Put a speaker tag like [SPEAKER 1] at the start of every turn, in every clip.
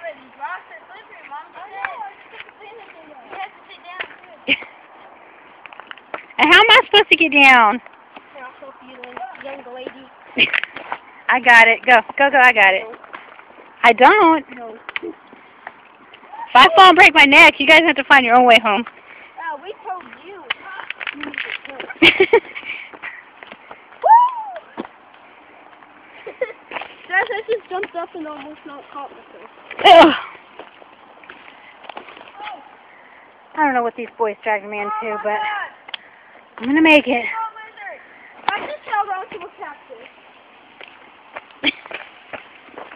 [SPEAKER 1] but these rocks are slippery, Mom. I know. You have to sit down, too.
[SPEAKER 2] And how am I supposed to get down?
[SPEAKER 1] Here, I'll help you, young lady.
[SPEAKER 2] I got it. Go. Go, go. I got it. I don't.
[SPEAKER 1] No.
[SPEAKER 2] If I fall and break my neck, you guys have to find your own way home.
[SPEAKER 1] We told you. Guys, I just jumped up and almost not caught myself.
[SPEAKER 2] I don't know what these boys dragged me into, but I'm gonna make it.
[SPEAKER 1] I just held on to a cactus.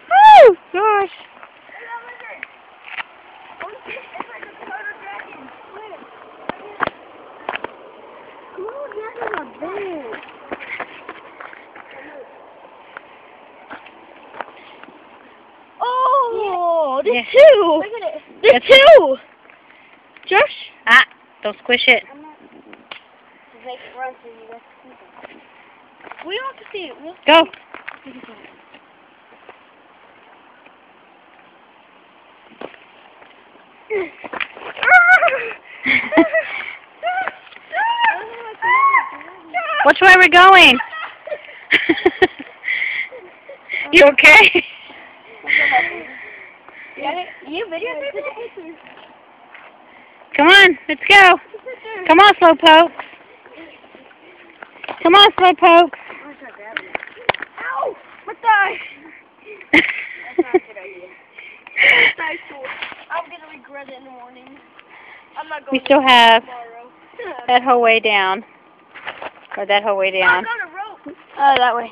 [SPEAKER 2] Woo! Gosh.
[SPEAKER 1] It's like a turtle dragon. Come on, this is a big. Oh, there's two. Look at it. There's two. Josh.
[SPEAKER 2] Ah, don't squish it.
[SPEAKER 1] Make it run so you guys can see it. We don't have to see it.
[SPEAKER 2] Go. Which way are we going? You okay?
[SPEAKER 1] You video.
[SPEAKER 2] Come on, let's go. Come on, Slowpoke. Come on, Slowpoke.
[SPEAKER 1] Ow! What the? That's not a good idea. I'm gonna regret it in the morning. I'm not going.
[SPEAKER 2] We still have
[SPEAKER 1] tomorrow.
[SPEAKER 2] that whole way down. Or that whole way down.
[SPEAKER 1] I got a rope.
[SPEAKER 2] Oh, that way.